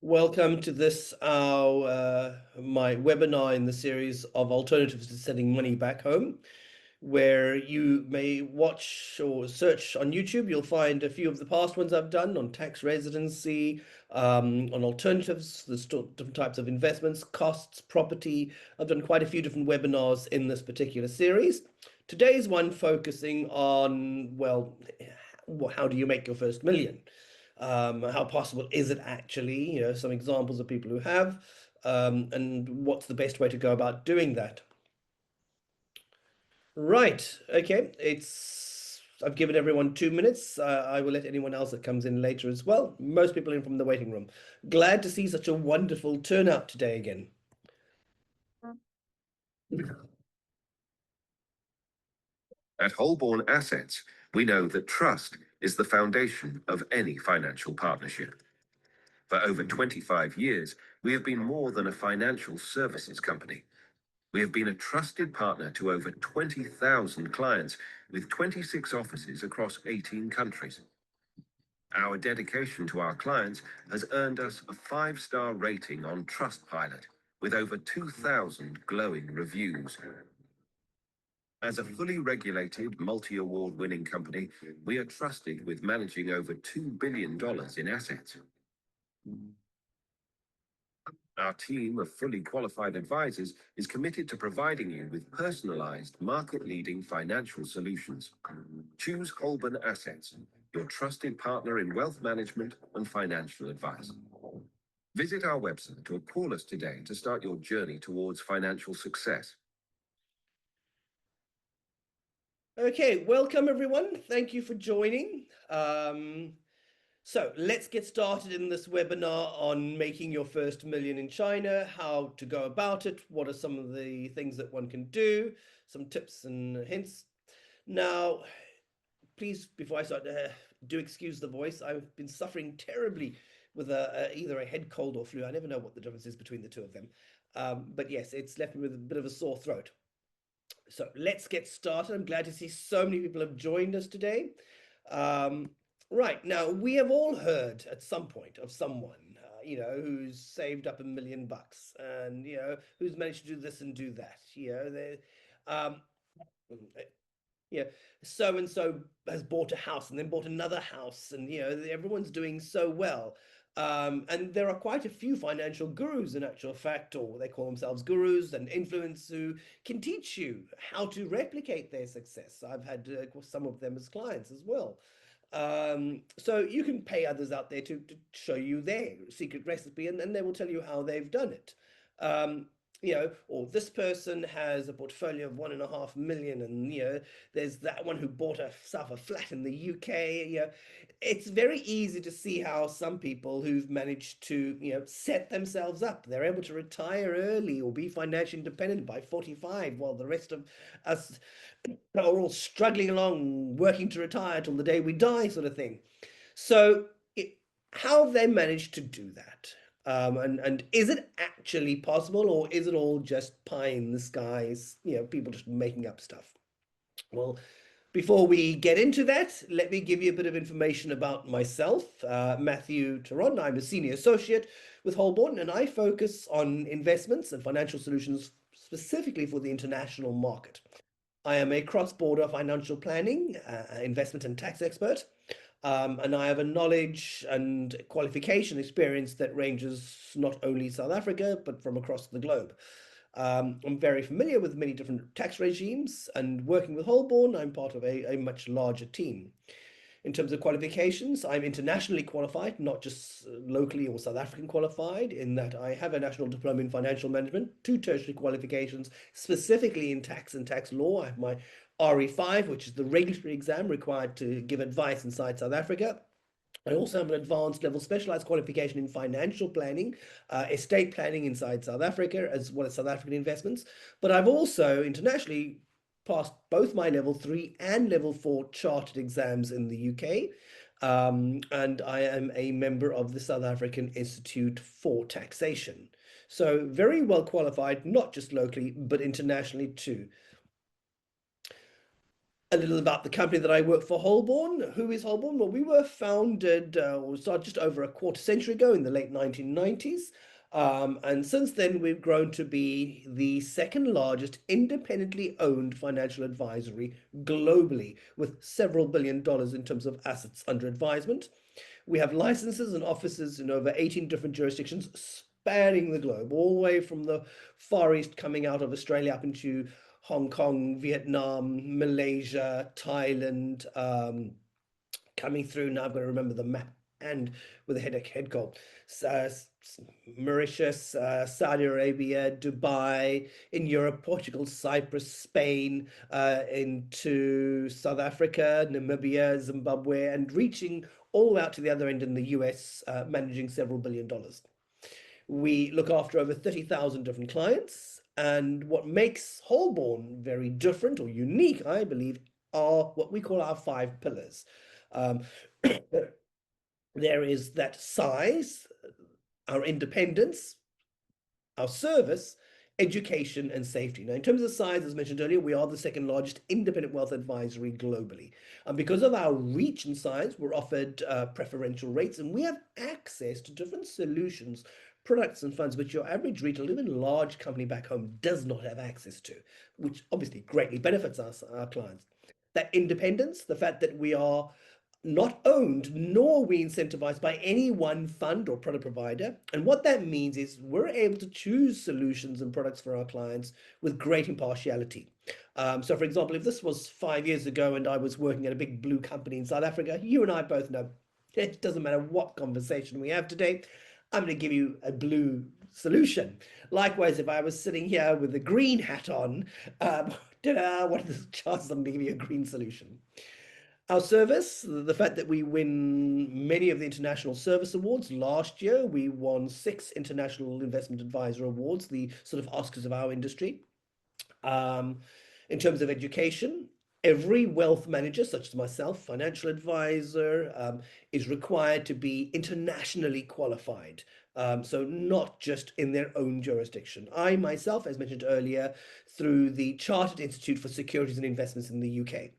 Welcome to this my webinar in the series of alternatives to sending money back home, where you may watch or search on YouTube. You'll find a few of the past ones I've done on tax residency, on alternatives, different types of investments, costs, property. I've done quite a few different webinars in this particular series. Today's one focusing on, well, how do you make your first million? How possible is it actually? Some examples of people who have, and what's the best way to go about doing that? Right. Okay. I've given everyone 2 minutes. I will let anyone else that comes in later as well. Most people in from the waiting room. Glad to see such a wonderful turnout today again. At Holborn Assets, we know that trust is the foundation of any financial partnership. For over 25 years, we have been more than a financial services company. We have been a trusted partner to over 20,000 clients with 26 offices across 18 countries. Our dedication to our clients has earned us a 5-star rating on Trustpilot with over 2,000 glowing reviews. As a fully regulated, multi-award winning company, we are trusted with managing over $2 billion in assets. Our team of fully qualified advisors is committed to providing you with personalized, market-leading financial solutions. Choose Holborn Assets, your trusted partner in wealth management and financial advice. Visit our website or call us today to start your journey towards financial success. Okay, welcome everyone. Thank you for joining. So let's get started in this webinar on making your first million in China, how to go about it, what are some of the things that one can do, some tips and hints. Now, please, before I start, do excuse the voice. I've been suffering terribly with either a head cold or flu. I never know what the difference is between the two of them. But yes, it's left me with a bit of a sore throat. So let's get started. I'm glad to see so many people have joined us today. Right, now we have all heard at some point of someone, who's saved up $1 million and, who's managed to do this and do that. Yeah, so and so has bought a house and then bought another house, and everyone's doing so well. And there are quite a few financial gurus, in actual fact, or they call themselves gurus and influencers, who can teach you how to replicate their success. I've had some of them as clients as well. So you can pay others out there to show you their secret recipe, and they will tell you how they've done it. Or this person has a portfolio of 1.5 million, and there's that one who bought herself a flat in the UK. It's very easy to see how some people who've managed to set themselves up, they're able to retire early or be financially independent by 45, while the rest of us are all struggling along, working to retire till the day we die, sort of thing. So how have they managed to do that? And is it actually possible, or is it all just pie in the skies, people just making up stuff? Well, before we get into that, let me give you a bit of information about myself. Matthew Taron, I'm a senior associate with Holborn, and I focus on investments and financial solutions specifically for the international market. I am a cross-border financial planning, investment and tax expert. And I have a knowledge and qualification experience that ranges not only South Africa, but from across the globe. I'm very familiar with many different tax regimes, and working with Holborn, I'm part of a much larger team. In terms of qualifications, I'm internationally qualified, not just locally or South African qualified, in that I have a national diploma in financial management, 2 tertiary qualifications, specifically in tax and tax law. I have my RE5, which is the regulatory exam required to give advice inside South Africa. I also have an advanced level specialized qualification in financial planning, estate planning inside South Africa, as well as South African investments. But I've also internationally passed both my level 3 and level 4 chartered exams in the UK. And I am a member of the South African Institute for Taxation. So very well qualified, not just locally, but internationally too. A little about the company that I work for, Holborn. Who is Holborn? Well, we were founded or started just over a quarter century ago in the late 1990s. And since then, we've grown to be the second largest independently owned financial advisory globally, with several billion dollars in terms of assets under advisement. We have licenses and offices in over 18 different jurisdictions spanning the globe, all the way from the Far East coming out of Australia up into Hong Kong, Vietnam, Malaysia, Thailand, coming through. Now I've got to remember the map and with a headache, head cold. Uh, Mauritius, Saudi Arabia, Dubai, in Europe, Portugal, Cyprus, Spain, into South Africa, Namibia, Zimbabwe, and reaching all out to the other end in the US, managing several billion dollars. We look after over 30,000 different clients. And what makes Holborn very different or unique, I believe, are what we call our five pillars. Um, there is that size, our independence, our service, education, and safety. Now, in terms of size, as mentioned earlier, we are the second largest independent wealth advisory globally. And because of our reach and size, we're offered preferential rates, and we have access to different solutions, products, and funds which your average retail, even large company back home, does not have access to, which obviously greatly benefits us, our clients. That independence, the fact that we are not owned, nor are we incentivized by any one fund or product provider. And what that means is we're able to choose solutions and products for our clients with great impartiality. So, for example, if this was 5 years ago and I was working at a big blue company in South Africa, you and I both know it doesn't matter what conversation we have today, I'm going to give you a blue solution. Likewise, if I was sitting here with a green hat on, what are the chances I'm going to give you a green solution? Our service, the fact that we win many of the international service awards. Last year, we won 6 international investment advisor awards, the sort of Oscars of our industry. Um, in terms of education, every wealth manager, such as myself, financial advisor, is required to be internationally qualified. So not just in their own jurisdiction. I myself, as mentioned earlier, through the Chartered Institute for Securities and Investments in the UK.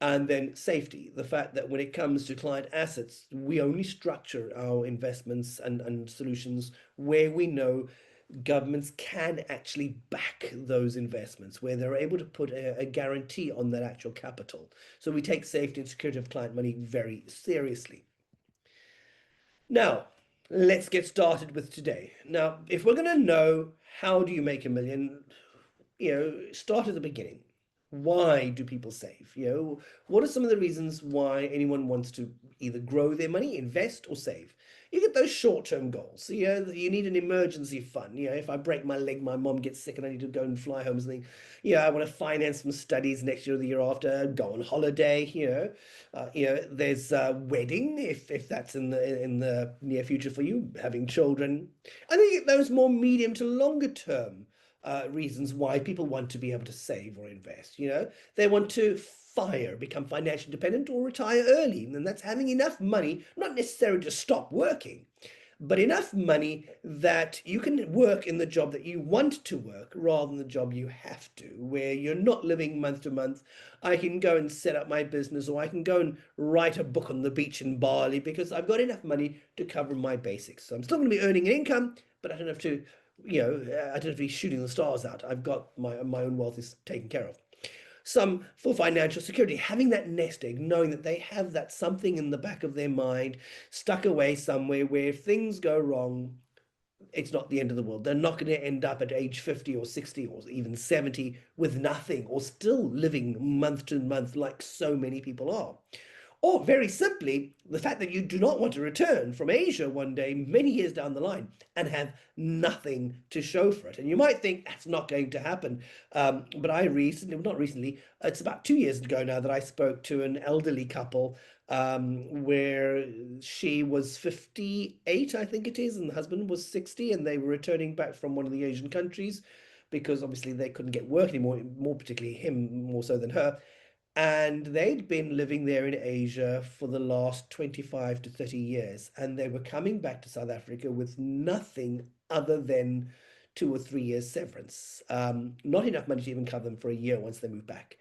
And then safety, the fact that when it comes to client assets, we only structure our investments and solutions where we know governments can actually back those investments, where they're able to put a guarantee on that actual capital. So we take safety and security of client money very seriously. Now, let's get started with today. Now, if we're going to know how do you make a million, start at the beginning. Why do people save? What are some of the reasons why anyone wants to either grow their money, invest, or save? You get those short-term goals. So, you need an emergency fund. If I break my leg, my mom gets sick, and I need to go and fly home. Something. I want to finance some studies next year or the year after. Go on holiday. There's a wedding if that's in the near future for you, having children. I think those more medium to longer term reasons why people want to be able to save or invest. They want to become financially independent, or retire early. And that's having enough money, not necessarily to stop working, but enough money that you can work in the job that you want to work rather than the job you have to, where you're not living month to month. I can go and set up my business, or I can go and write a book on the beach in Bali because I've got enough money to cover my basics. So I'm still going to be earning an income, but I don't have to, I don't have to be shooting the stars out. I've got my own wealth is taken care of. Some for financial security, having that nest egg, knowing that they have that something in the back of their mind, stuck away somewhere where if things go wrong, it's not the end of the world. They're not going to end up at age 50 or 60 or even 70 with nothing, or still living month to month like so many people are. Or very simply, the fact that you do not want to return from Asia one day, many years down the line, and have nothing to show for it. And you might think that's not going to happen. But I recently, well, not recently, it's about 2 years ago now that I spoke to an elderly couple where she was 58, I think it is, and the husband was 60, and they were returning back from one of the Asian countries because obviously they couldn't get work anymore, more particularly him more so than her. And they'd been living there in Asia for the last 25 to 30 years. And they were coming back to South Africa with nothing other than 2 or 3 years severance. Not enough money to even cover them for a year once they moved back.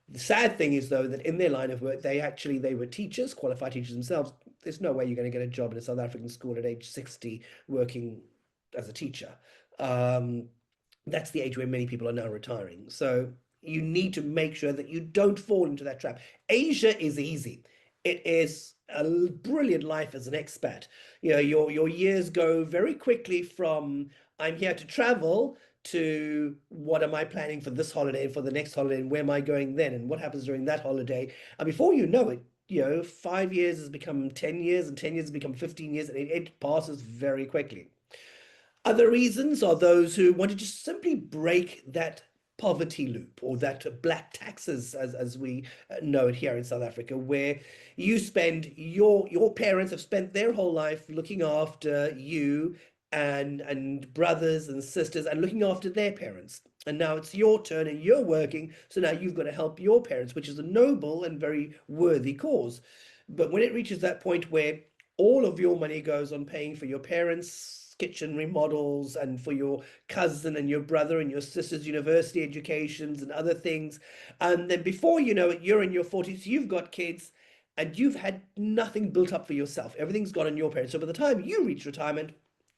The sad thing is, though, that in their line of work, they were teachers, qualified teachers themselves. There's no way you're going to get a job in a South African school at age 60 working as a teacher. Um, that's the age where many people are now retiring. So you need to make sure that you don't fall into that trap. Asia is easy. It is a brilliant life as an expat. You know, your years go very quickly from I'm here to travel to what am I planning for this holiday and for the next holiday and where am I going then and what happens during that holiday. And before you know it, 5 years has become 10 years and 10 years has become 15 years and it passes very quickly. Other reasons are those who want to just simply break that poverty loop or that black taxes, as we know it here in South Africa, where you spend your parents have spent their whole life looking after you and brothers and sisters and looking after their parents. And now it's your turn and you're working, so now you've got to help your parents, which is a noble and very worthy cause. But when it reaches that point where all of your money goes on paying for your parents' kitchen remodels and for your cousin and your brother and your sister's university educations and other things. And then before you know it, you're in your 40s, you've got kids, and you've had nothing built up for yourself. Everything's gone on your parents. So by the time you reach retirement,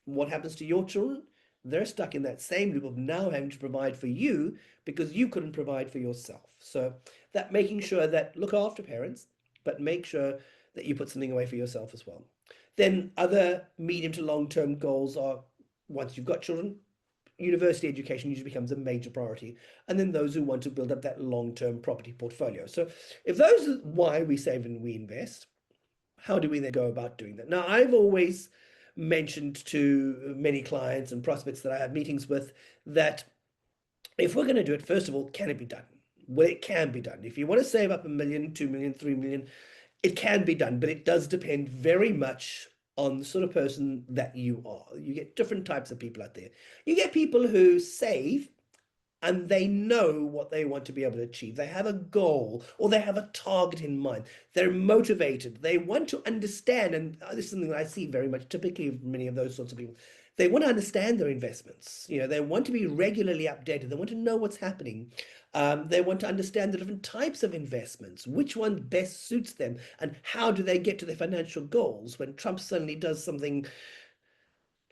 what happens to your children? They're stuck in that same loop of now having to provide for you because you couldn't provide for yourself. So that making sure that look after parents, but make sure that you put something away for yourself as well. Then other medium to long-term goals are once you've got children, university education usually becomes a major priority. And then those who want to build up that long-term property portfolio. So if those are why we save and we invest, how do we then go about doing that? Now, I've always mentioned to many clients and prospects that I have meetings with that if we're going to do it, first of all, can it be done? Well, it can be done. If you want to save up 1 million, 2 million, 3 million, it can be done, but it does depend very much on the sort of person that you are. You get different types of people out there. You get people who save and they know what they want to be able to achieve. They have a goal or they have a target in mind. They're motivated. They want to understand, and this is something that I see very much typically of many of those sorts of people. They want to understand their investments. They want to be regularly updated. They want to know what's happening. They want to understand the different types of investments, which one best suits them, and how do they get to their financial goals. When Trump suddenly does something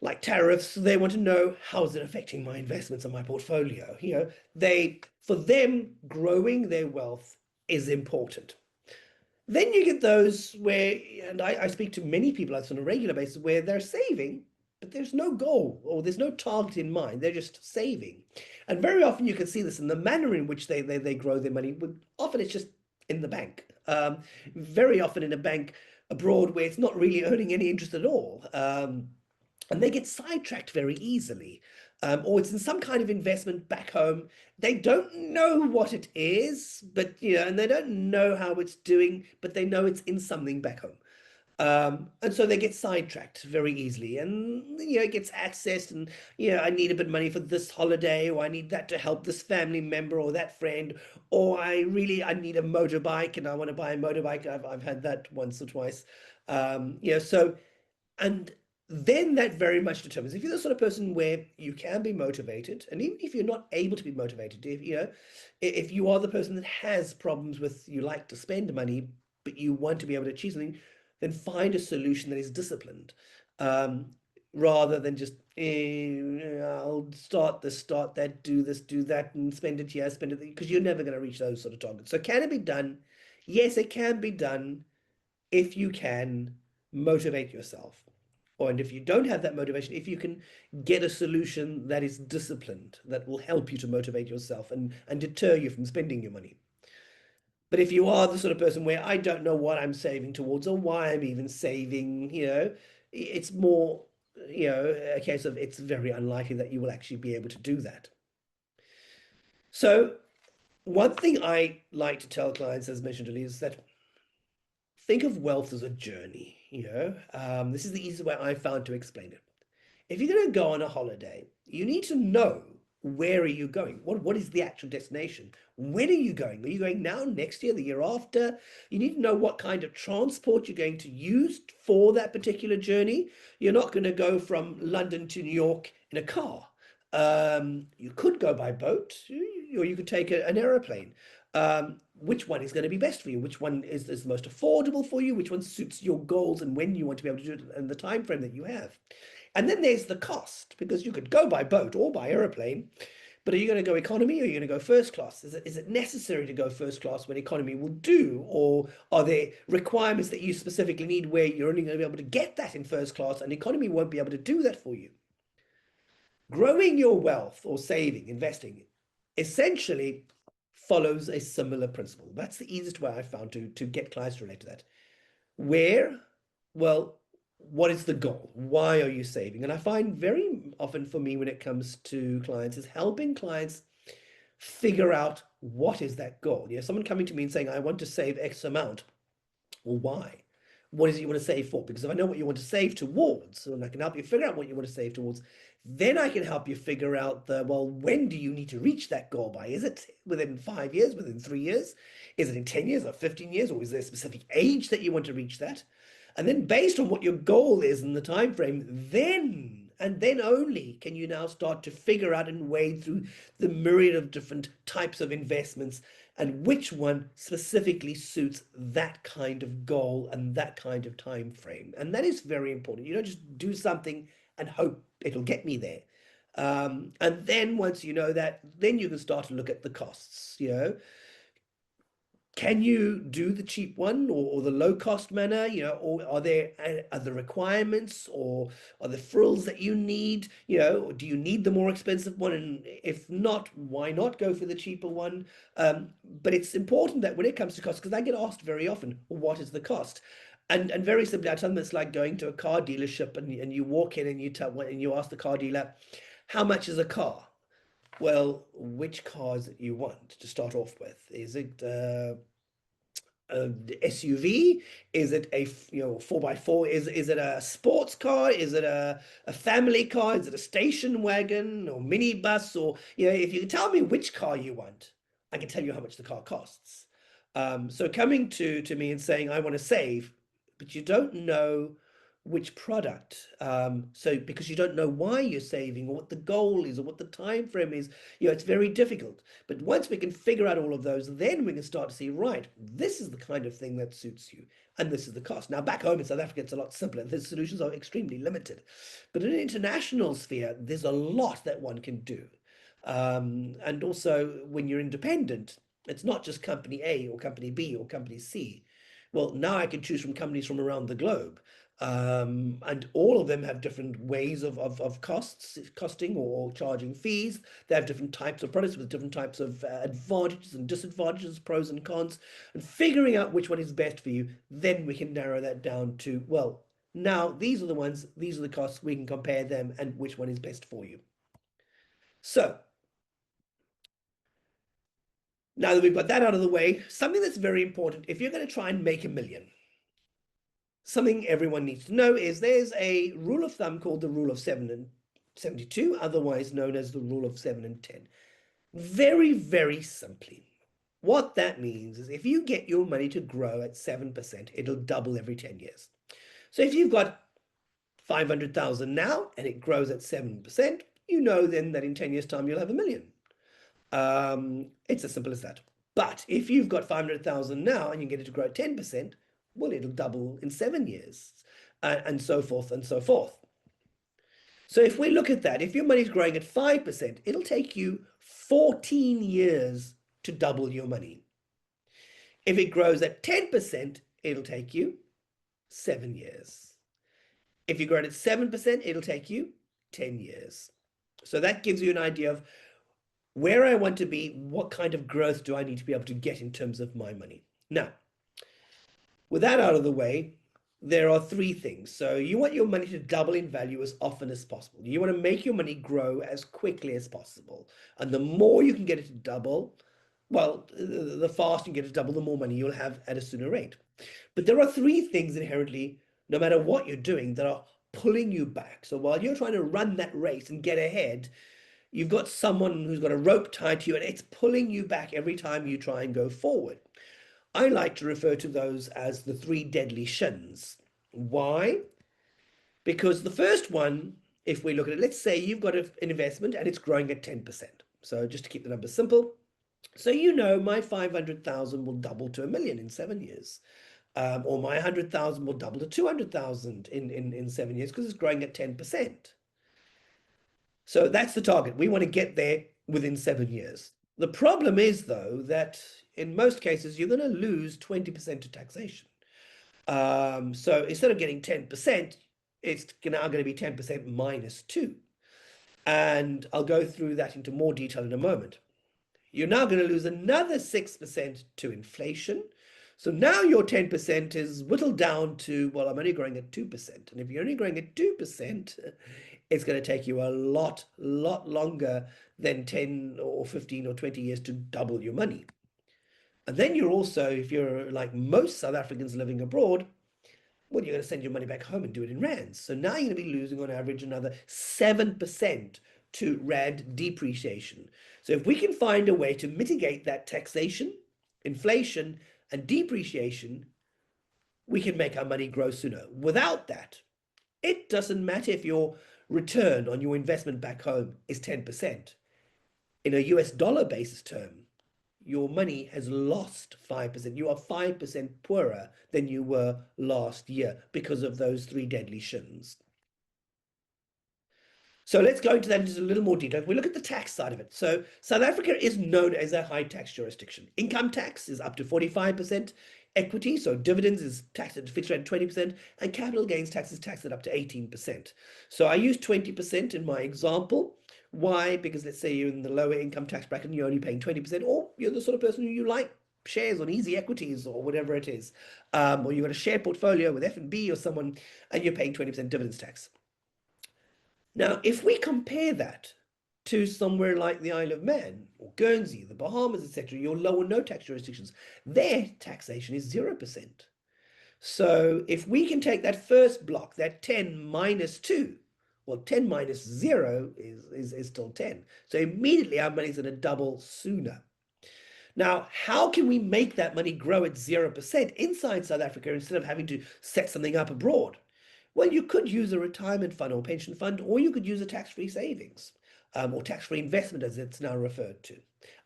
like tariffs, they want to know how is it affecting my investments and my portfolio. For them, growing their wealth is important. Then you get those where, and I speak to many people on a regular basis, where they're saving, but there's no goal or there's no target in mind. They're just saving. And very often you can see this in the manner in which they grow their money. Often it's just in the bank. Very often in a bank abroad where it's not really earning any interest at all. And they get sidetracked very easily. Or it's in some kind of investment back home. They don't know what it is, but and they don't know how it's doing, but they know it's in something back home. And so they get sidetracked very easily, and it gets accessed, and I need a bit of money for this holiday, or I need that to help this family member or that friend, or I need a motorbike and I want to buy a motorbike. I've had that once or twice. So and then that very much determines if you're the sort of person where you can be motivated, and even if you're not able to be motivated, if you are the person that has problems with you like to spend money, but you want to be able to achieve something, then find a solution that is disciplined, um, rather than just I'll start this, start that, do this, do that, and spend it here, spend it there, because you're never going to reach those sort of targets. So can it be done? Yes, it can be done if you can motivate yourself. And if you don't have that motivation, if you can get a solution that is disciplined, that will help you to motivate yourself and deter you from spending your money. But if you are the sort of person where I don't know what I'm saving towards or why I'm even saving, it's more, a case of it's very unlikely that you will actually be able to do that. So one thing I like to tell clients, as mentioned earlier, is that think of wealth as a journey. This is the easiest way I found to explain it. If you're going to go on a holiday, you need to know where are you going? What is the actual destination? When are you going? Are you going now, next year, the year after? You need to know what kind of transport you're going to use for that particular journey. You're not going to go from London to New York in a car. You could go by boat. or you could take an aeroplane. Which one is going to be best for you? Which one is the most affordable for you? Which one suits your goals and when you want to be able to do it and the time frame that you have? And then there's the cost, because you could go by boat or by aeroplane, but are you going to go economy or are you going to go first class? Is it necessary to go first class when economy will do? Or are there requirements that you specifically need where you're only going to be able to get that in first class and economy won't be able to do that for you? Growing your wealth or saving, investing, essentially follows a similar principle. That's the easiest way I found to get clients to relate to that. Where? Well, what is the goal? Why are you saving? And I find very often for me when it comes to clients is helping clients figure out what is that goal. Someone coming to me and saying, I want to save X amount. Well, why? What is it you want to save for? Because if I know what you want to save towards, and I can help you figure out what you want to save towards, then I can help you figure out well, when do you need to reach that goal by? Is it within 5 years, within 3 years? Is it in 10 years or 15 years? Or is there a specific age that you want to reach that? And then based on what your goal is and the time frame, then and then only can you now start to figure out and wade through the myriad of different types of investments and which one specifically suits that kind of goal and that kind of time frame. And that is very important. You don't just do something and hope it'll get me there. And then once you know that, then you can start to look at the costs. Can you do the cheap one or the low cost manner, or are there other requirements or are there frills that you need, or do you need the more expensive one? And if not, why not go for the cheaper one? But it's important that when it comes to cost, because I get asked very often, what is the cost? And very simply, I tell them it's like going to a car dealership and you walk in and you ask the car dealer, how much is a car? Well, which car is it you want to start off with? Is it SUV? Is it a 4x4? Is it a sports car? Is it a family car? Is it a station wagon or minibus? Or if you can tell me which car you want, I can tell you how much the car costs. So coming to me and saying I want to save, but you don't know which product. So because you don't know why you're saving or what the goal is or what the time frame is, it's very difficult. But once we can figure out all of those, then we can start to see, right, this is the kind of thing that suits you, and this is the cost. Now, back home in South Africa, it's a lot simpler. The solutions are extremely limited. But in an international sphere, there's a lot that one can do. And also, when you're independent, it's not just company A or company B or company C. Well, now I can choose from companies from around the globe. And all of them have different ways of costing or charging fees. They have different types of products with different types of advantages and disadvantages, pros and cons, and figuring out which one is best for you. Then we can narrow that down to, well, now these are the ones, these are the costs, we can compare them and which one is best for you. So now that we've got that out of the way, something that's very important, if you're going to try and make a million, something everyone needs to know is there's a rule of thumb called the rule of 7 and 72, otherwise known as the rule of 7 and 10. Very, very simply, what that means is if you get your money to grow at 7%, it'll double every 10 years. So if you've got 500,000 now and it grows at 7%, you know then that in 10 years' time you'll have 1 million. It's as simple as that. But if you've got 500,000 now and you get it to grow at 10%, well, it'll double in 7 years, and so forth and so forth. So if we look at that, if your money's growing at 5%, it'll take you 14 years to double your money. If it grows at 10%, it'll take you 7 years. If you grow it at 7%, it'll take you 10 years. So that gives you an idea of where I want to be, what kind of growth do I need to be able to get in terms of my money. Now, with that out of the way, there are three things. So you want your money to double in value as often as possible. You want to make your money grow as quickly as possible. And the more you can get it to double, well, the faster you get it to double, the more money you'll have at a sooner rate. But there are three things inherently, no matter what you're doing, that are pulling you back. So while you're trying to run that race and get ahead, you've got someone who's got a rope tied to you and it's pulling you back every time you try and go forward. I like to refer to those as the three deadly shins. Why? Because the first one, if we look at it, let's say you've got an investment and it's growing at 10%. So just to keep the numbers simple, So you know my 500,000 will double to 1 million in 7 years. Or my 100,000 will double to 200,000 in 7 years because it's growing at 10%. So that's the target. We want to get there within 7 years. The problem is, though, that in most cases, you're going to lose 20% to taxation. So instead of getting 10%, it's now going to be 10% minus 2. And I'll go through that into more detail in a moment. You're now going to lose another 6% to inflation. So now your 10% is whittled down to, well, I'm only growing at 2%. And if you're only growing at 2%, it's going to take you a lot longer than 10 or 15 or 20 years to double your money. And then you're also, if you're like most South Africans living abroad, well, you're going to send your money back home and do it in rands. So now you're going to be losing on average another 7% to rand depreciation. So if we can find a way to mitigate that taxation, inflation, and depreciation, we can make our money grow sooner. Without that, it doesn't matter if your return on your investment back home is 10%. In a US dollar basis term, your money has lost 5%. You are 5% poorer than you were last year because of those three deadly shins. So let's go into that in just a little more detail. We look at the tax side of it. So South Africa is known as a high tax jurisdiction. Income tax is up to 45%. Equity, so dividends, is taxed at a fixed rate of 20%, and capital gains tax is taxed at up to 18%. So I use 20% in my example. Why? Because let's say you're in the lower income tax bracket and you're only paying 20%, or you're the sort of person who you like shares on easy equities or whatever it is, or you've got a share portfolio with F&B or someone, and you're paying 20% dividends tax. Now, if we compare that to somewhere like the Isle of Man or Guernsey, the Bahamas, etc., your low or no tax jurisdictions, their taxation is 0%. So if we can take that first block, that 10 minus 2, well, 10 minus 0 is still 10. So immediately our money's going to double sooner. Now, how can we make that money grow at 0% inside South Africa instead of having to set something up abroad? Well, you could use a retirement fund or pension fund, or you could use a tax-free savings or tax-free investment, as it's now referred to.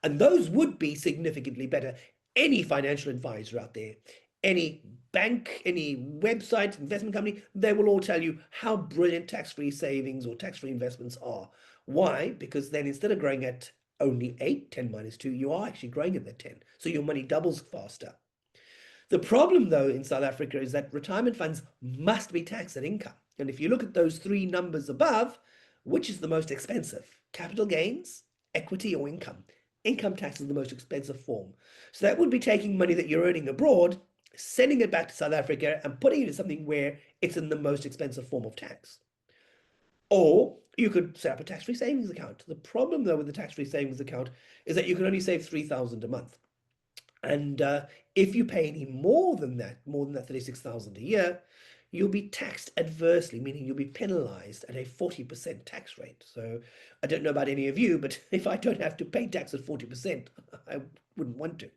And those would be significantly better. Any financial advisor out there, any bank, any website, investment company, they will all tell you how brilliant tax-free savings or tax-free investments are. Why? Because then instead of growing at only 8, 10 minus 2, you are actually growing at the 10. So your money doubles faster. The problem, though, in South Africa is that retirement funds must be taxed at income. And if you look at those three numbers above, which is the most expensive? Capital gains, equity, or income? Income tax is the most expensive form. So that would be taking money that you're earning abroad, sending it back to South Africa, and putting it in something where it's in the most expensive form of tax. Or you could set up a tax-free savings account. The problem, though, with the tax-free savings account is that you can only save 3,000 a month. And if you pay any more than that 36,000 a year, you'll be taxed adversely, meaning you'll be penalized at a 40% tax rate. So I don't know about any of you, but if I don't have to pay tax at 40%, I wouldn't want to.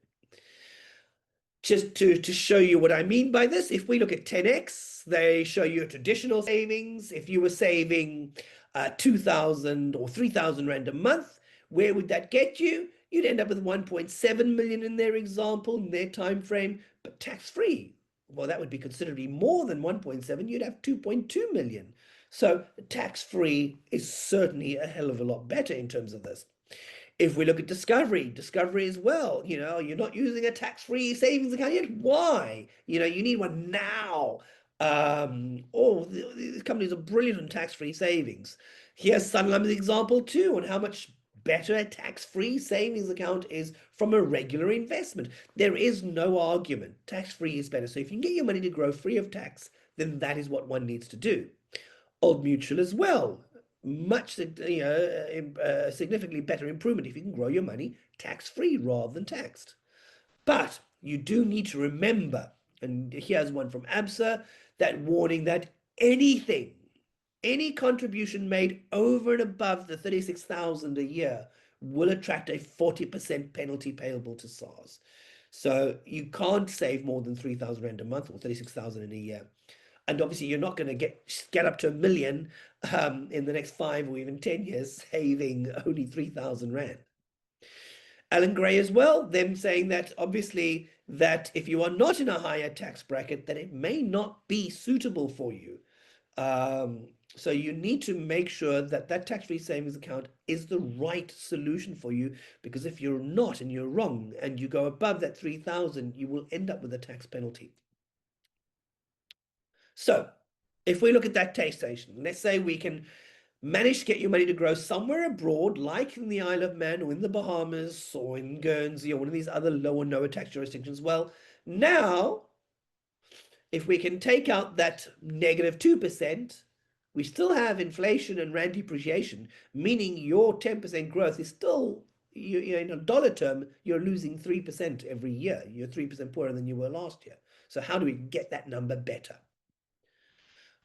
Just to show you what I mean by this, if we look at 10x, they show you a traditional savings. If you were saving 2,000 or 3,000 rand a month, where would that get you? You'd end up with 1.7 million in their example, in their time frame, but tax-free. Well, that would be considerably more than 1.7. You'd have 2.2 million. So tax-free is certainly a hell of a lot better in terms of this. If we look at Discovery as well, you're not using a tax-free savings account yet. Why? You need one now. These companies are brilliant on tax-free savings. Here's Sanlam's example too on how much better a tax-free savings account is from a regular investment. There is no argument. Tax-free is better. So if you can get your money to grow free of tax, then that is what one needs to do. Old Mutual as well. Much, significantly better improvement if you can grow your money tax-free rather than taxed. But you do need to remember, and here's one from ABSA, that warning that any contribution made over and above the 36,000 a year will attract a 40% penalty payable to SARS. So you can't save more than 3,000 rand a month or 36,000 in a year. And obviously, you're not going to get up to 1 million in the next 5 or even 10 years, saving only 3,000 rand. Alan Gray as well, them saying that obviously that if you are not in a higher tax bracket, that it may not be suitable for you. Um, so you need to make sure that that tax-free savings account is the right solution for you, because if you're not and you're wrong and you go above that 3,000, you will end up with a tax penalty. So if we look at that taxation, let's say we can manage to get your money to grow somewhere abroad, like in the Isle of Man or in the Bahamas or in Guernsey or one of these other low or no tax jurisdictions. Well, now if we can take out that negative 2%, we still have inflation and rand depreciation, meaning your 10% growth is still, in a dollar term, you're losing 3% every year. You're 3% poorer than you were last year. So how do we get that number better?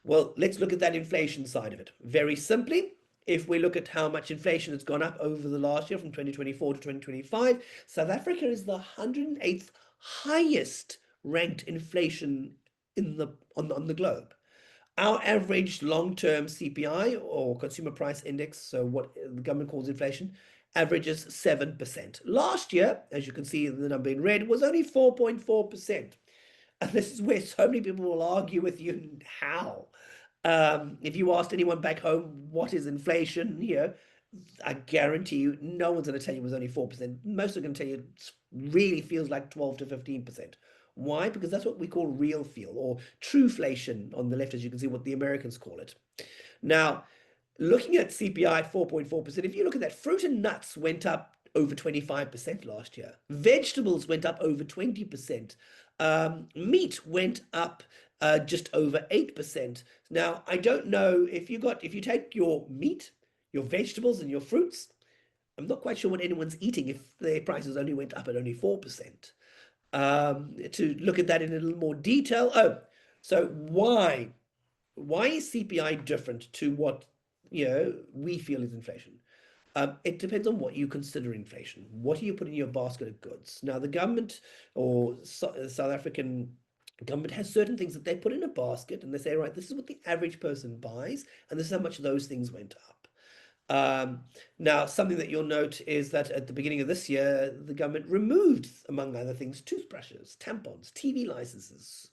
Well, let's look at that inflation side of it. Very simply, if we look at how much inflation has gone up over the last year from 2024 to 2025, South Africa is the 108th highest ranked inflation on the globe. Our average long-term CPI or consumer price index, so what the government calls inflation, averages 7%. Last year, as you can see in the number in red, was only 4.4%. And this is where so many people will argue with you how. If you asked anyone back home what is inflation, I guarantee you no one's going to tell you it was only 4%. Most are going to tell you it really feels like 12 to 15%. Why? Because that's what we call real feel or trueflation on the left, as you can see what the Americans call it. Now, looking at CPI at 4.4%, if you look at that, fruit and nuts went up over 25% last year. Vegetables went up over 20%. Meat went up just over 8%. Now, I don't know if you take your meat, your vegetables, and your fruits, I'm not quite sure what anyone's eating if their prices only went up at only 4%. To look at that in a little more detail. Oh, so why is CPI different to what we feel is inflation? It depends on what you consider inflation. What do you put in your basket of goods? Now, the government or South African government has certain things that they put in a basket and they say, right, this is what the average person buys, and this is how much those things went up. Now, something that you'll note is that at the beginning of this year, the government removed, among other things, toothbrushes, tampons, TV licenses,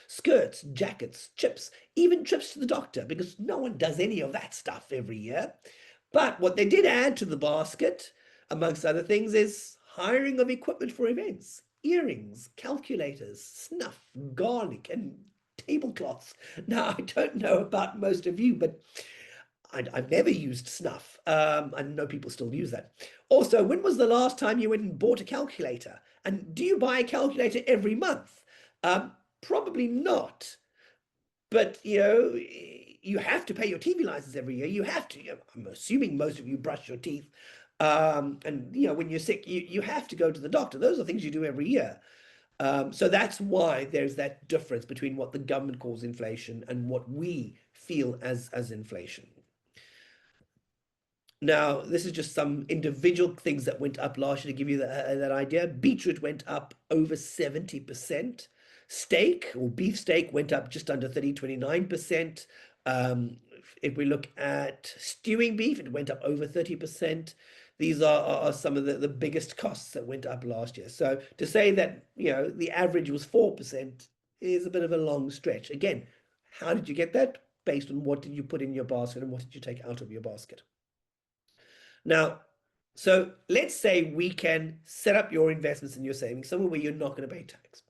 skirts, jackets, chips, even trips to the doctor, because no one does any of that stuff every year. But what they did add to the basket, amongst other things, is hiring of equipment for events, earrings, calculators, snuff, garlic, and tablecloths. Now, I don't know about most of you, but I've never used snuff. I know people still use that. Also, when was the last time you went and bought a calculator? And do you buy a calculator every month? Probably not. But you have to pay your TV license every year. You have to. I'm assuming most of you brush your teeth. And when you're sick, you have to go to the doctor. Those are things you do every year. So that's why there's that difference between what the government calls inflation and what we feel as inflation. Now, this is just some individual things that went up last year to give you that idea. Beetroot went up over 70%. Steak or beef steak went up just under 29%. If we look at stewing beef, it went up over 30%. These are some of the biggest costs that went up last year. So to say that, the average was 4% is a bit of a long stretch. Again, how did you get that? Based on what did you put in your basket and what did you take out of your basket? Now, so let's say we can set up your investments and your savings somewhere where you're not going to pay tax.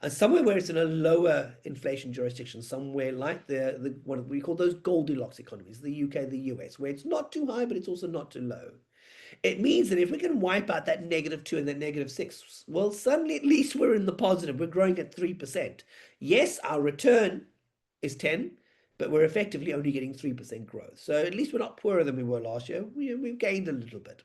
And somewhere where it's in a lower inflation jurisdiction, somewhere like the what we call those Goldilocks economies, the UK, the US, where it's not too high, but it's also not too low. It means that if we can wipe out that -2 and that -6, well, suddenly at least we're in the positive. We're growing at 3%. Yes, our return is 10, but we're effectively only getting 3% growth. So at least we're not poorer than we were last year. We've gained a little bit.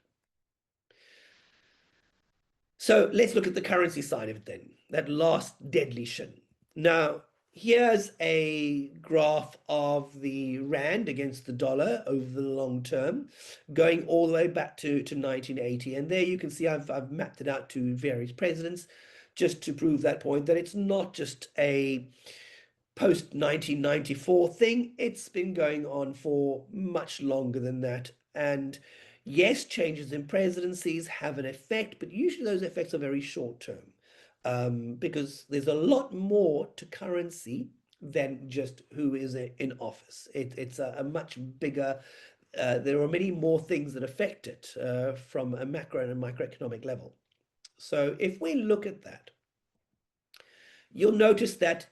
So let's look at the currency side of it then, that last deadly shin. Now, here's a graph of the rand against the dollar over the long term, going all the way back to 1980. And there you can see I've mapped it out to various presidents just to prove that point, that it's not just a post 1994 thing. It's been going on for much longer than that. And Yes, changes in presidencies have an effect, but usually those effects are very short term, because there's a lot more to currency than just who is in office. It's a much bigger, there are many more things that affect it from a macro and a microeconomic level. So if we look at that, you'll notice that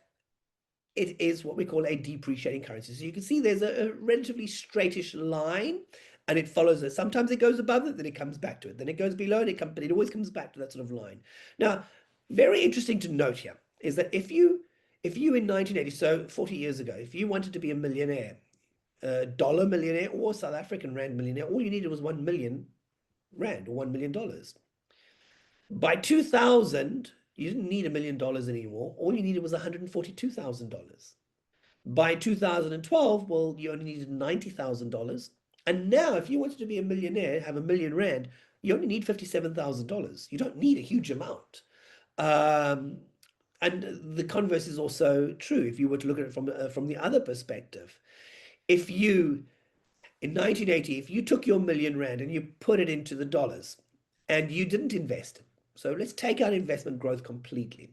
it is what we call a depreciating currency. So you can see there's a relatively straightish line and it follows it. Sometimes it goes above it, then it comes back to it. Then it goes below it, but it always comes back to that sort of line. Now, very interesting to note here is that if you in 1980, so 40 years ago, if you wanted to be a millionaire, dollar millionaire or South African rand millionaire, all you needed was 1 million rand or $1 million. By 2000, you didn't need $1 million anymore. All you needed was $142,000. By 2012, well, you only needed $90,000. And now, if you wanted to be a millionaire, have 1 million rand, you only need $57,000. You don't need a huge amount. Um, and the converse is also true if you were to look at it from the other perspective. If you, in 1980, if you took your million rand and you put it into the dollars and you didn't invest it, so let's take out investment growth completely,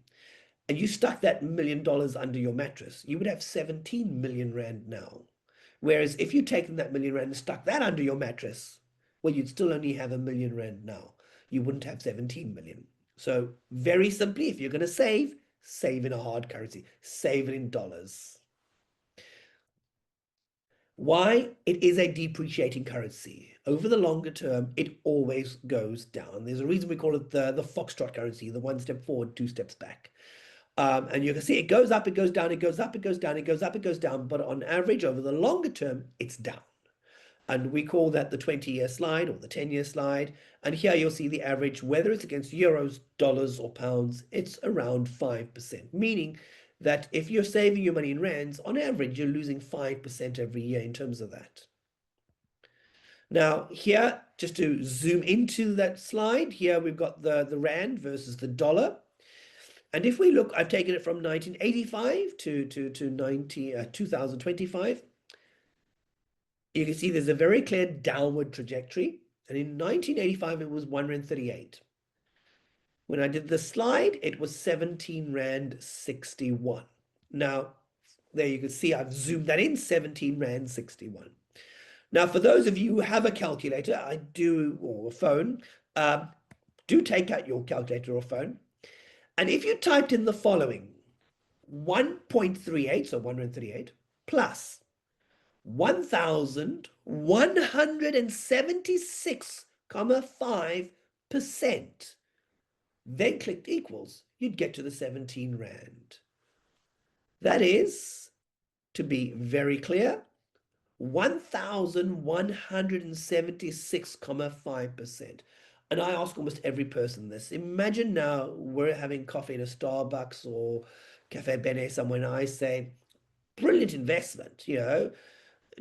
and you stuck that $1 million under your mattress, you would have 17 million rand now. Whereas if you'd taken that million rand and stuck that under your mattress, well, you'd still only have 1 million rand now. You wouldn't have 17 million. So very simply, if you're going to save, save in a hard currency, save it in dollars. Why? It is a depreciating currency. Over the longer term, it always goes down. There's a reason we call it the foxtrot currency, the one step forward, two steps back. And you can see it goes up, it goes down, it goes up, it goes down, it goes up, it goes down. But on average, over the longer term, it's down. And we call that the 20-year slide or the 10-year slide. And here you'll see the average, whether it's against euros, dollars, or pounds, it's around 5%, meaning that if you're saving your money in rands, on average, you're losing 5% every year in terms of that. Now, here, just to zoom into that slide, here we've got the rand versus the dollar. And if we look, I've taken it from 1985 to 2025. You can see there's a very clear downward trajectory. And in 1985, it was 1 Rand 38. When I did the slide, it was 17 Rand 61. Now, there you can see I've zoomed that in, 17 Rand 61. Now, for those of you who have a calculator, or a phone, do take out your calculator or phone. And if you typed in the following, 1.38, so 138, plus 1,176.5%, then clicked equals, you'd get to the 17 Rand. That is, to be very clear, 1,176.5%. And I ask almost every person this. Imagine now we're having coffee in a Starbucks or Cafe Bene somewhere, and I say, brilliant investment, It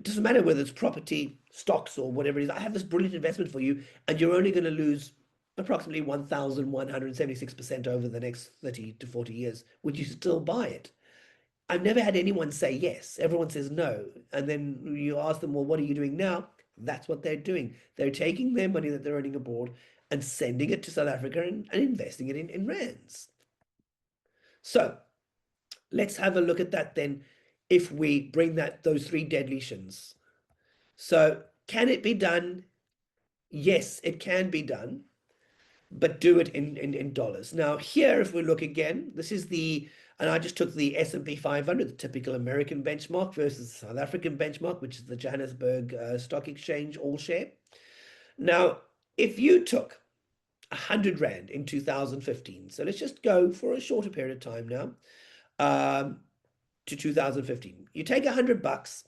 doesn't matter whether it's property, stocks, or whatever it is. I have this brilliant investment for you, and you're only going to lose approximately 1,176% over the next 30 to 40 years. Would you still buy it? I've never had anyone say yes. Everyone says no. And then you ask them, well, what are you doing now? That's what they're doing. They're taking their money that they're earning abroad and sending it to South Africa and investing it in rands. So let's have a look at that then if we bring those three deadly shins. So can it be done? Yes, it can be done, but do it in dollars. Now here, if we look again, and I just took the S&P 500, the typical American benchmark versus the South African benchmark, which is the Johannesburg Stock Exchange All Share. Now, if you took 100 Rand in 2015, so let's just go for a shorter period of time now, to 2015. You take $100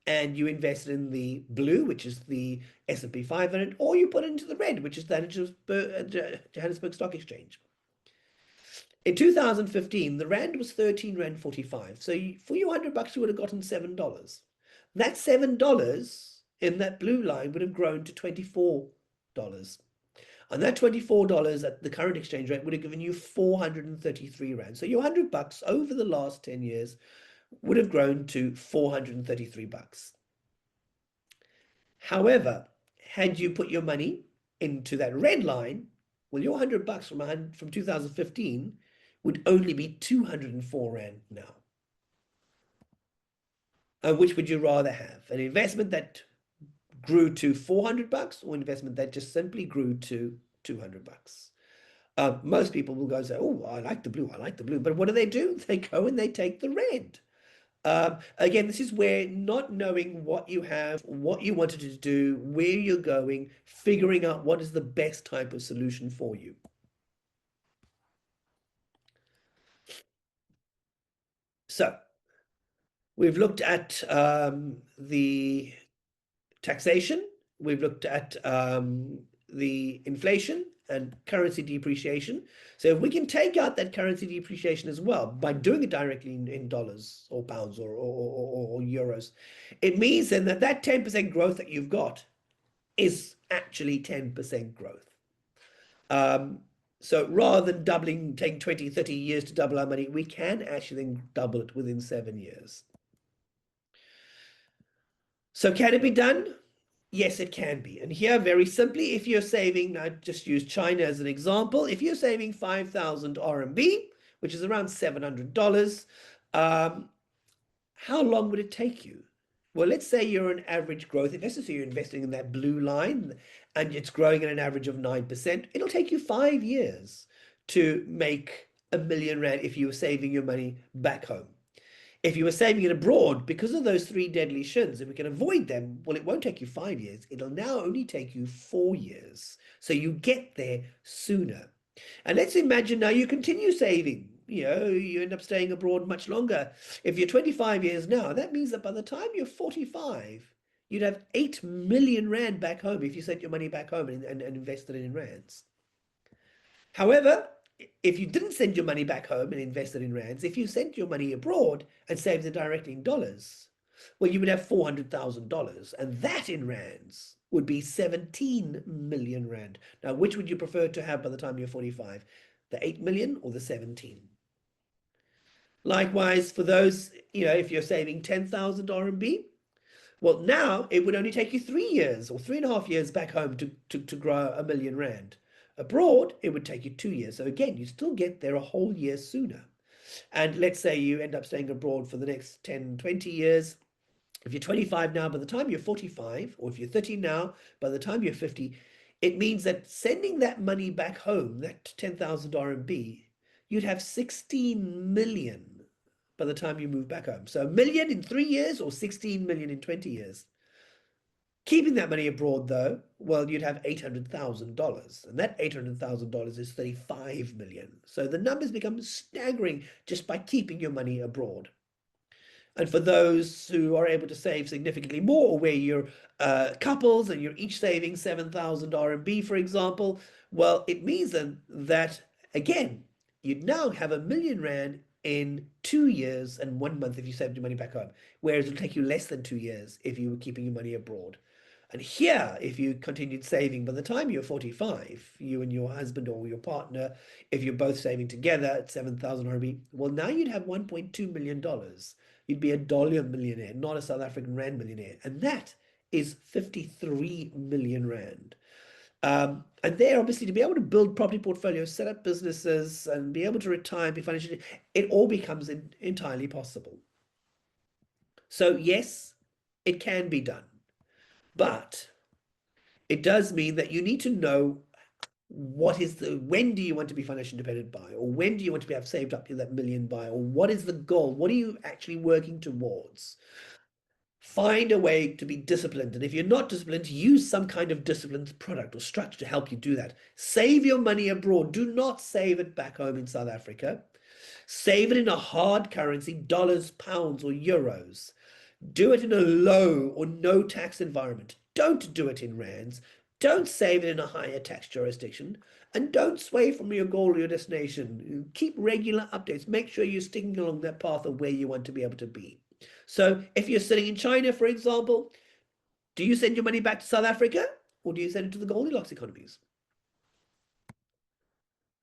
and you invest in the blue, which is the S&P 500, or you put it into the red, which is the Johannesburg Stock Exchange. In 2015, the rand was 13 Rand 45. So for your $100, you would have gotten $7. That $7 in that blue line would have grown to $24. And that $24 at the current exchange rate would have given you 433 Rand. So your $100 over the last 10 years would have grown to $433. However, had you put your money into that red line, well, your 100 bucks from 2015 would only be 204 Rand now. Which would you rather have? An investment that grew to 400 bucks or an investment that just simply grew to 200 bucks? Most people will go and say, oh, I like the blue, I like the blue. But what do? They go and they take the red. Again, this is where not knowing what you have, what you wanted to do, where you're going, figuring out what is the best type of solution for you. So we've looked at the taxation, we've looked at the inflation and currency depreciation. So if we can take out that currency depreciation as well by doing it directly in dollars or pounds or euros, it means then that that 10% growth that you've got is actually 10% growth. So rather than doubling, taking 20, 30 years to double our money, we can actually then double it within 7 years. So can it be done? Yes, it can be. And here, very simply, if you're saving, I just use China as an example, if you're saving 5,000 RMB, which is around $700, how long would it take you? Well, let's say you're an average growth investor, so you're investing in that blue line and it's growing at an average of 9%. It'll take you 5 years to make R1 million if you were saving your money back home. If you were saving it abroad, because of those three deadly shins, if we can avoid them, well, it won't take you 5 years. It'll now only take you 4 years. So you get there sooner. And let's imagine now you continue saving. You end up staying abroad much longer. If you're 25 years now, that means that by the time you're 45, you'd have 8 million Rand back home if you sent your money back home and invested it in rands. However, if you didn't send your money back home and invested in rands, if you sent your money abroad and saved it directly in dollars, well, you would have $400,000, and that in rands would be 17 million Rand. Now, which would you prefer to have by the time you're 45? The 8 million or the 17? Likewise, for those, if you're saving 10,000 RMB, well, now it would only take you 3 years or 3.5 years back home to grow R1 million. Abroad, it would take you 2 years. So again, you still get there a whole year sooner. And let's say you end up staying abroad for the next 10, 20 years. If you're 25 now, by the time you're 45, or if you're 30 now, by the time you're 50, it means that sending that money back home, that 10,000 RMB, you'd have 16 million by the time you move back home. So 1 million in 3 years or 16 million in 20 years. Keeping that money abroad, though, well, you'd have $800,000, and that $800,000 is 35 million. So the numbers become staggering just by keeping your money abroad. And for those who are able to save significantly more, where you're couples and you're each saving 7,000 RMB, for example, well, it means then that, again, you'd now have R1 million in 2 years and 1 month if you saved your money back home, whereas it'll take you less than 2 years if you were keeping your money abroad. And here, if you continued saving by the time you're 45, you and your husband or your partner, if you're both saving together at 7,000 RMB, well, now you'd have $1.2 million. You'd be a dollar millionaire, not a South African Rand millionaire. And that is 53 million Rand. And there, obviously, to be able to build property portfolios, set up businesses, and be able to retire and be financially, it all becomes entirely possible. So, yes, it can be done. But it does mean that you need to know when do you want to be financially independent by, or when do you want to have saved up to that million by, or what is the goal? What are you actually working towards? Find a way to be disciplined. And if you're not disciplined, use some kind of disciplined product or structure to help you do that. Save your money abroad. Do not save it back home in South Africa. Save it in a hard currency, dollars, pounds, or euros. Do it in a low or no tax environment. Don't do it in rands. Don't save it in a higher tax jurisdiction. And don't sway from your goal or your destination. Keep regular updates. Make sure you're sticking along that path of where you want to be able to be. So if you're sitting in China, for example, do you send your money back to South Africa or do you send it to the Goldilocks economies?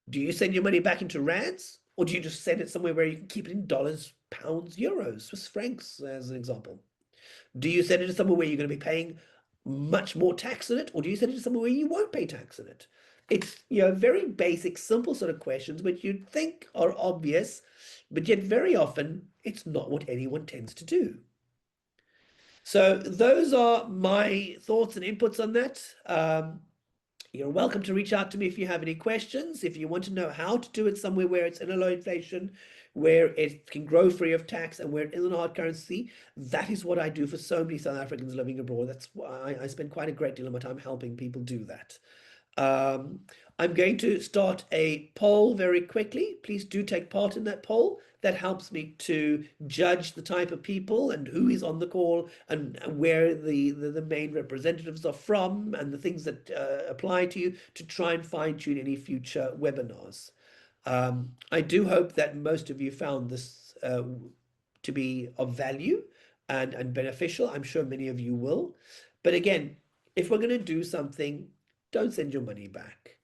Do you send your money back into rands or do you just send it somewhere where you can keep it in dollars, pounds, euros, Swiss francs, as an example? Do you send it to somewhere where you're going to be paying much more tax on it, or do you send it to somewhere where you won't pay tax on it? It's, very basic, simple sort of questions which you'd think are obvious, but yet very often it's not what anyone tends to do. So those are my thoughts and inputs on that. You're welcome to reach out to me if you have any questions. If you want to know how to do it somewhere where it's in a low inflation, where it can grow free of tax, and where it isn't a hard currency, that is what I do for so many South Africans living abroad. That's why I spend quite a great deal of my time helping people do that. Um, I'm going to start a poll very quickly. Please do take part in that poll. That helps me to judge the type of people and who is on the call and where the main representatives are from and the things that apply to you to try and fine tune any future webinars. I do hope that most of you found this to be of value and beneficial. I'm sure many of you will. But again, if we're going to do something, don't send your money back.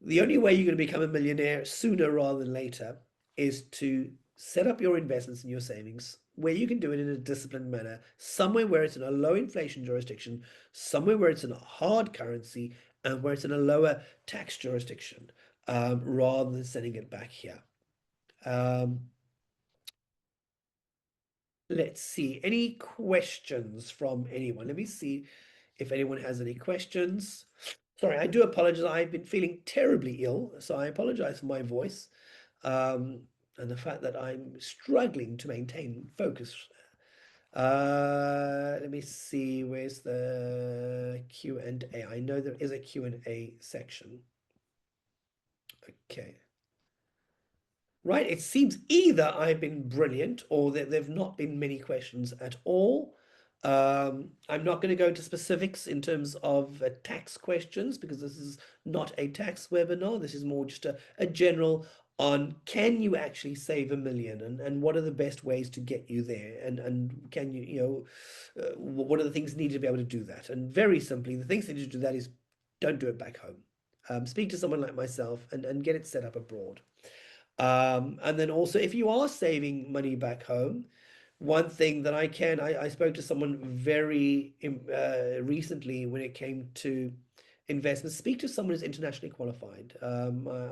The only way you're going to become a millionaire sooner rather than later is to set up your investments and your savings where you can do it in a disciplined manner, somewhere where it's in a low inflation jurisdiction, somewhere where it's in a hard currency, and where it's in a lower tax jurisdiction, rather than sending it back here. Um, let's see, any questions from anyone? Let me see if anyone has any questions. Sorry, I do apologize. I've been feeling terribly ill, so I apologize for my voice, and the fact that I'm struggling to maintain focus. Let me see, where's the Q&A? I know there is a Q&A section. Okay. Right, it seems either I've been brilliant or that there've not been many questions at all. I'm not going to go into specifics in terms of tax questions because this is not a tax webinar. This is more just a general on can you actually save 1 million and what are the best ways to get you there and can you, what are the things needed to be able to do that? And very simply, the things needed to do that is don't do it back home. Speak to someone like myself and get it set up abroad. And then also, if you are saving money back home, one thing that I spoke to someone very recently when it came to investments. Speak to someone who's internationally qualified.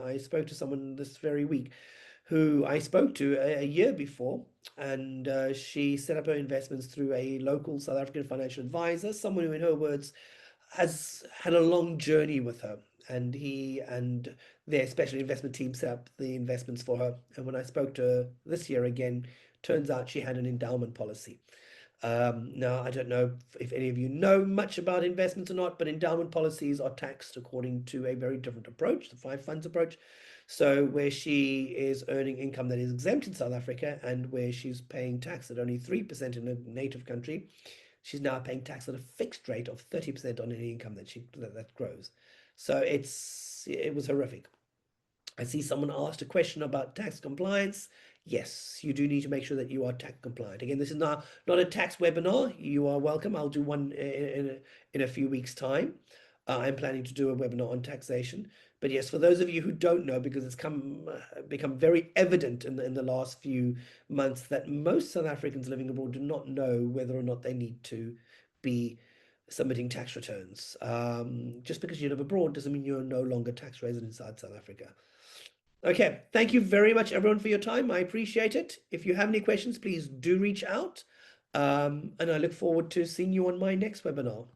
I spoke to someone this very week who I spoke to a year before, and she set up her investments through a local South African financial advisor, someone who, in her words, has had a long journey with her, and he and their special investment team set up the investments for her. And when I spoke to her this year again, turns out she had an endowment policy. Now, I don't know if any of you know much about investments or not, but endowment policies are taxed according to a very different approach, the five funds approach. So, where she is earning income that is exempt in South Africa and where she's paying tax at only 3% in a native country, she's now paying tax at a fixed rate of 30% on any income that grows. So it was horrific. I see someone asked a question about tax compliance. Yes, you do need to make sure that you are tax compliant. Again, this is not a tax webinar. You are welcome. I'll do one in a few weeks' time. I'm planning to do a webinar on taxation. But yes, for those of you who don't know, because it's become very evident in the last few months that most South Africans living abroad do not know whether or not they need to be submitting tax returns. Just because you live abroad doesn't mean you're no longer tax resident inside South Africa. Okay, thank you very much, everyone, for your time. I appreciate it. If you have any questions, please do reach out. And I look forward to seeing you on my next webinar.